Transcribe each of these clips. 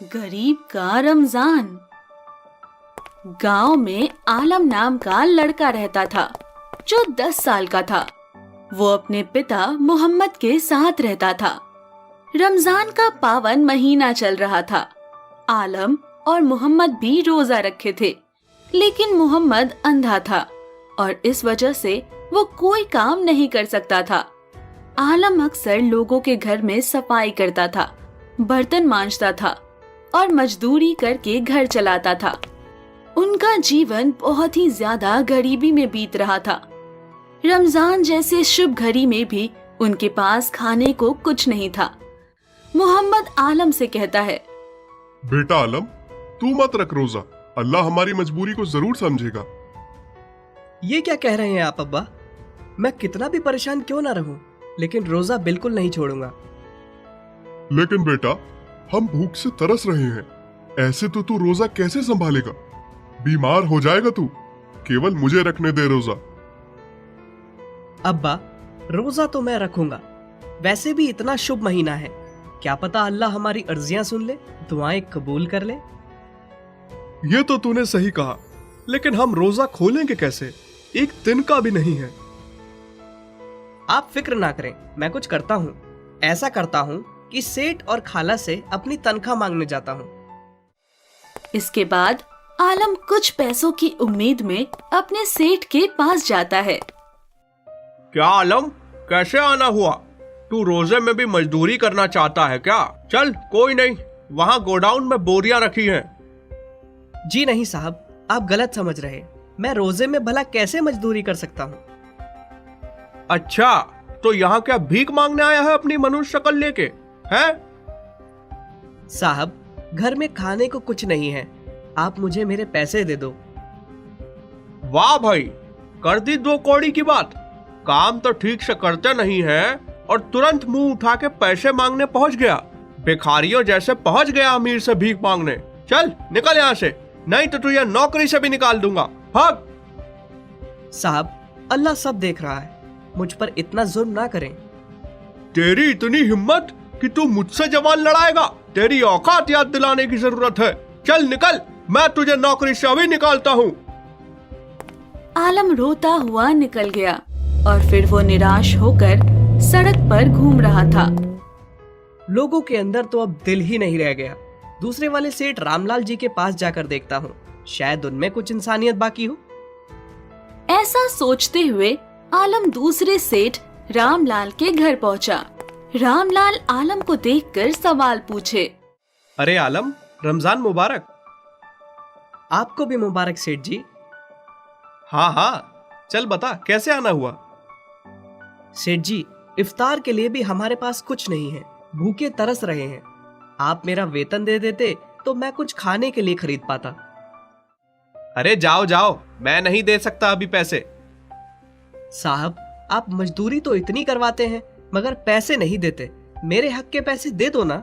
गरीब का रमजान। गांव में आलम नाम का लड़का रहता था जो 10 साल का था। वो अपने पिता मोहम्मद के साथ रहता था। रमजान का पावन महीना चल रहा था। आलम और मोहम्मद भी रोजा रखे थे, लेकिन मोहम्मद अंधा था और इस वजह से वो कोई काम नहीं कर सकता था। आलम अक्सर लोगों के घर में सफाई करता था, बर्तन मांजता था और मजदूरी करके घर चलाता था। उनका जीवन बहुत ही ज्यादा गरीबी में बीत रहा था। रमजान जैसे शुभ घड़ी में भी उनके पास खाने को कुछ नहीं था। मोहम्मद आलम से कहता है, बेटा आलम, तू मत रख रोजा, अल्लाह हमारी मजबूरी को जरूर समझेगा। ये क्या कह रहे हैं आप अब्बा? मैं कितना भी परेशान क्यों ना रहूं, लेकिन रोजा बिल्कुल नहीं छोड़ूंगा। लेकिन बेटा, हम भूख से तरस रहे हैं, ऐसे तो तू रोजा कैसे संभालेगा? बीमार हो जाएगा तू। केवल मुझे रखने दे रोजा। अब्बा, रोजा तो मैं रखूंगा। वैसे भी इतना शुभ महीना है, क्या पता अल्लाह हमारी अर्जियां सुन ले, दुआएं कबूल कर ले। ये तो तूने सही कहा, लेकिन हम रोजा खोलेंगे कैसे? एक दिन का भी नहीं है। आप फिक्र ना करें, मैं कुछ करता हूँ। ऐसा करता हूँ कि सेठ और खाला से अपनी तनख्वाह मांगने जाता हूँ। इसके बाद आलम कुछ पैसों की उम्मीद में अपने सेठ के पास जाता है। क्या आलम, कैसे आना हुआ? तू रोजे में भी मजदूरी करना चाहता है क्या? चल कोई नहीं, वहाँ गोडाउन में बोरियां रखी हैं। जी नहीं साहब, आप गलत समझ रहे। मैं रोजे में भला कैसे मजदूरी कर सकता हूँ? अच्छा, तो यहाँ क्या भीख मांगने आया है अपनी मनुष्य शक्ल लेके? हैं? साहब, घर में खाने को कुछ नहीं है, आप मुझे मेरे पैसे दे दो। वाह भाई, कर दी 2 कौड़ी की बात। काम तो ठीक से करते नहीं है और तुरंत मुंह उठा के पैसे मांगने पहुंच गया। भिखारियों जैसे पहुंच गया अमीर से भीख मांगने। चल निकल यहाँ से, नहीं तो तुझे नौकरी से भी निकाल दूंगा। भाग। साहब, अल्लाह सब देख रहा है, मुझ पर इतना जुल्म ना करें। तेरी इतनी हिम्मत कि तू मुझसे जवान लड़ाएगा? तेरी औकात याद दिलाने की जरूरत है। चल निकल, मैं तुझे नौकरी से अभी निकालता हूँ। आलम रोता हुआ निकल गया और फिर वो निराश होकर सड़क पर घूम रहा था। लोगों के अंदर तो अब दिल ही नहीं रह गया। दूसरे वाले सेठ रामलाल जी के पास जाकर देखता हूँ, शायद उनमें कुछ इंसानियत बाकी हो। ऐसा सोचते हुए आलम दूसरे सेठ रामलाल के घर पहुंचा। रामलाल आलम को देखकर सवाल पूछे। अरे आलम, रमजान मुबारक। आपको भी मुबारक सेठ जी। हाँ हाँ, चल बता कैसे आना हुआ? सेठ जी, इफ्तार के लिए भी हमारे पास कुछ नहीं है, भूखे तरस रहे हैं। आप मेरा वेतन दे देते तो मैं कुछ खाने के लिए खरीद पाता। अरे जाओ जाओ, मैं नहीं दे सकता अभी पैसे। साहब, आप मजदूरी तो इतनी करवाते हैं मगर पैसे नहीं देते। मेरे हक के पैसे दे दो ना।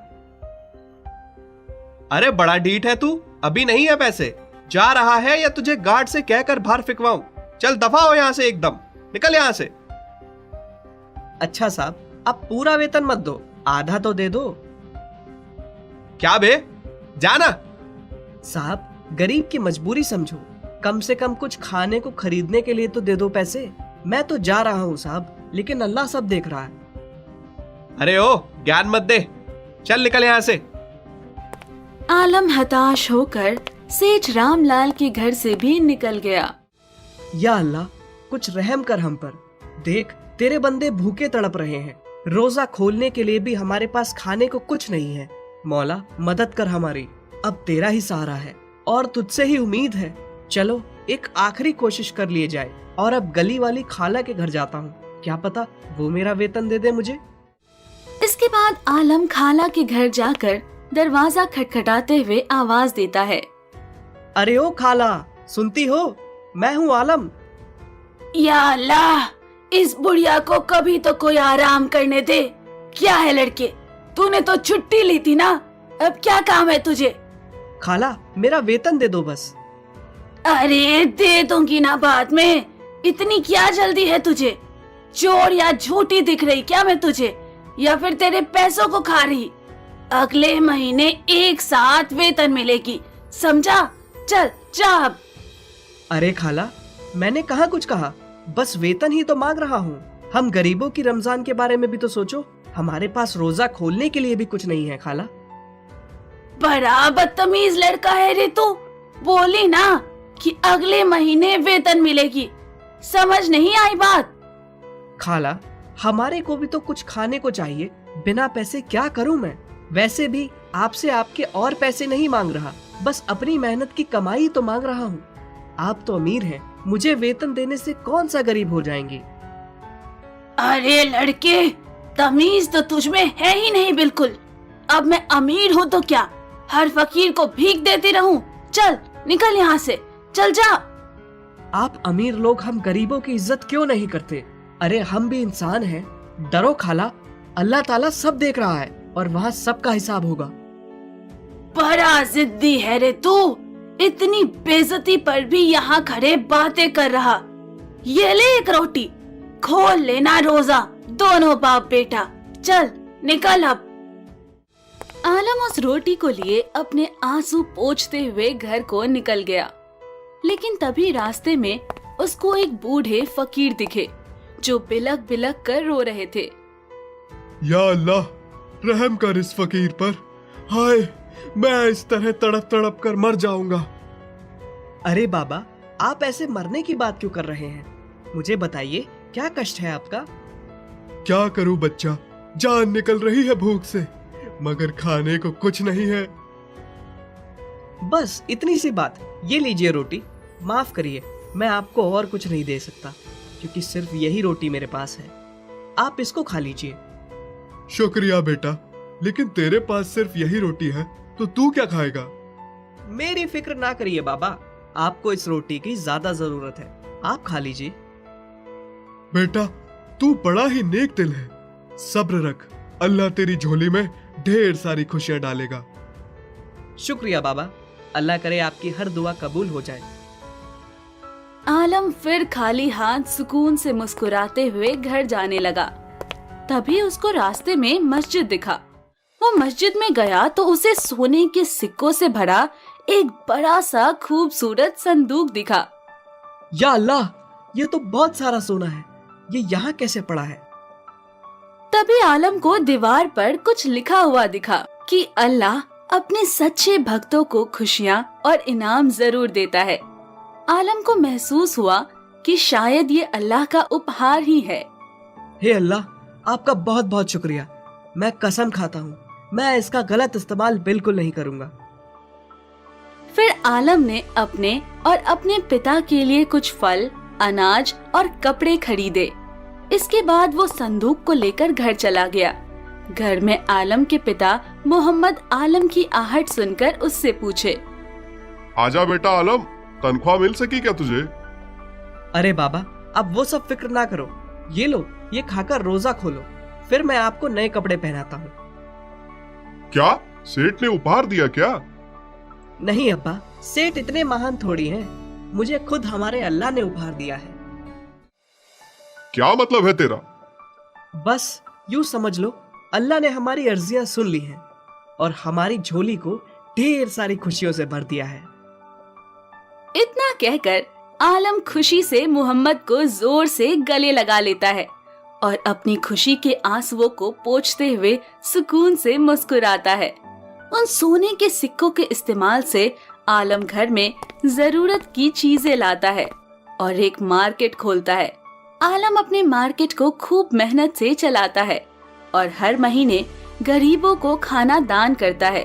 अरे बड़ा ढीठ है तू, अभी नहीं है पैसे। जा रहा है या तुझे गार्ड से कहकर बाहर फिकवाऊं? चल दफा हो यहाँ से, एकदम निकल यहाँ से। अच्छा साहब, आप पूरा वेतन मत दो, आधा तो दे दो। क्या बे, जाना। साहब, गरीब की मजबूरी समझो, कम से कम कुछ खाने को खरीदने के लिए तो दे दो पैसे। मैं तो जा रहा हूँ साहब, लेकिन अल्लाह सब देख रहा है। अरे ओ, ज्ञान मत दे, चल निकल यहाँ से। आलम हताश होकर सेठ रामलाल के घर से भी निकल गया। या अल्लाह, कुछ रहम कर हम पर। देख, तेरे बंदे भूखे तड़प रहे हैं। रोजा खोलने के लिए भी हमारे पास खाने को कुछ नहीं है। मौला, मदद कर हमारी। अब तेरा ही सहारा है और तुझसे ही उम्मीद है। चलो एक आखिरी कोशिश कर लिए जाए। और अब गली वाली खाला के घर जाता हूँ, क्या पता वो मेरा वेतन दे दे मुझे। इसके बाद आलम खाला के घर जाकर दरवाजा खटखटाते हुए आवाज देता है। अरे ओ खाला, सुनती हो? मैं हूँ आलम। या अल्लाह, इस बुढ़िया को कभी तो कोई आराम करने दे। क्या है लड़के, तूने तो छुट्टी ली थी ना, अब क्या काम है तुझे? खाला, मेरा वेतन दे दो बस। अरे दे दूंगी ना बाद में, इतनी क्या जल्दी है तुझे? चोर या झूठी दिख रही क्या मैं तुझे, या फिर तेरे पैसों को खा रही? अगले महीने एक साथ वेतन मिलेगी, समझा? चल जा अब। अरे खाला, मैंने कहाँ कुछ कहा, बस वेतन ही तो मांग रहा हूँ। हम गरीबों की रमजान के बारे में भी तो सोचो, हमारे पास रोजा खोलने के लिए भी कुछ नहीं है खाला। बड़ा बदतमीज लड़का है रे तू। बोली ना कि अगले महीने वेतन मिलेगी, समझ नहीं आई बात? खाला, हमारे को भी तो कुछ खाने को चाहिए, बिना पैसे क्या करूं मैं? वैसे भी आपसे आपके और पैसे नहीं मांग रहा, बस अपनी मेहनत की कमाई तो मांग रहा हूँ। आप तो अमीर हैं, मुझे वेतन देने से कौन सा गरीब हो जाएंगे? अरे लड़के, तमीज तो तुझमें है ही नहीं बिल्कुल। अब मैं अमीर हूँ तो क्या, हर फकीर को भीख देती रहूं? चल निकल यहाँ से, चल जा। आप अमीर लोग हम गरीबों की इज्जत क्यों नहीं करते? अरे हम भी इंसान हैं। डरो खाला, अल्लाह ताला सब देख रहा है और वहाँ सबका हिसाब होगा। बड़ा जिद्दी है रे तू, इतनी बेइज्जती पर भी यहाँ खड़े बातें कर रहा। ये ले एक रोटी, खोल लेना रोजा, दोनों बाप बेटा। चल निकल अब। आलम उस रोटी को लिए अपने आंसू पोंछते हुए घर को निकल गया, लेकिन तभी रास्ते में उसको एक बूढ़े फकीर दिखे जो बिलक बिलक कर रो रहे थे। या अल्लाह, रहम कर इस फकीर पर। हाय, मैं इस तरह तड़प तड़प कर मर जाऊंगा। अरे बाबा, आप ऐसे मरने की बात क्यों कर रहे हैं? मुझे बताइए, क्या कष्ट है आपका? क्या करूं बच्चा, जान निकल रही है भूख से, मगर खाने को कुछ नहीं है। बस इतनी सी बात। ये लीजिए रोटी। माफ करिए, मैं आपको और कुछ नहीं दे सकता, क्योंकि सिर्फ यही रोटी मेरे पास है। आप इसको खा लीजिए। शुक्रिया बेटा, लेकिन तेरे पास सिर्फ यही रोटी है तो तू क्या खाएगा? मेरी फिक्र ना करिए बाबा, आपको इस रोटी की ज्यादा जरूरत है, आप खा लीजिए। बेटा, तू बड़ा ही नेक दिल है। सब्र रख, अल्लाह तेरी झोली में ढेर सारी खुशियां डालेगा। शुक्रिया बाबा, अल्लाह करे आपकी हर दुआ कबूल हो जाए। आलम फिर खाली हाथ सुकून से मुस्कुराते हुए घर जाने लगा। तभी उसको रास्ते में मस्जिद दिखा। वो मस्जिद में गया तो उसे सोने के सिक्कों से भरा एक बड़ा सा खूबसूरत संदूक दिखा। या अल्लाह, ये तो बहुत सारा सोना है, ये यहाँ कैसे पड़ा है? तभी आलम को दीवार पर कुछ लिखा हुआ दिखा कि अल्लाह अपने सच्चे भक्तों को खुशियाँ और इनाम जरूर देता है। आलम को महसूस हुआ कि शायद ये अल्लाह का उपहार ही है। हे अल्लाह, आपका बहुत बहुत शुक्रिया। मैं कसम खाता हूँ, मैं इसका गलत इस्तेमाल बिल्कुल नहीं करूँगा। फिर आलम ने अपने और अपने पिता के लिए कुछ फल, अनाज और कपड़े खरीदे। इसके बाद वो संदूक को लेकर घर चला गया। घर में आलम के पिता मोहम्मद आलम की आहट सुनकर उससे पूछे, आजा बेटा आलम, तनख्वाह मिल सकी क्या तुझे? अरे बाबा, अब वो सब फिक्र ना करो। ये लो, ये खाकर रोजा खोलो, फिर मैं आपको नए कपड़े पहनाता हूँ। क्या सेठ ने उपहार दिया क्या? नहीं अब्बा, सेठ इतने महान थोड़ी हैं, मुझे खुद हमारे अल्लाह ने उपहार दिया है। क्या मतलब है तेरा? बस यूं समझ लो, अल्लाह ने हमारी अर्जियां सुन ली हैं और हमारी झोली को ढेर सारी खुशियों से भर दिया है। इतना कहकर आलम खुशी से मोहम्मद को जोर से गले लगा लेता है और अपनी खुशी के आंसुओं को पोंछते हुए सुकून से मुस्कुराता है। उन सोने के सिक्कों के इस्तेमाल से आलम घर में जरूरत की चीजें लाता है और एक मार्केट खोलता है। आलम अपने मार्केट को खूब मेहनत से चलाता है और हर महीने गरीबों को खाना दान करता है।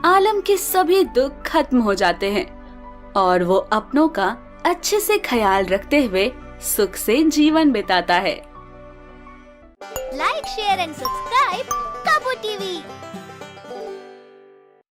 आलम के सभी दुख खत्म हो जाते हैं और वो अपनों का अच्छे से ख्याल रखते हुए सुख से जीवन बिताता है। Like, share and subscribe Kabu TV.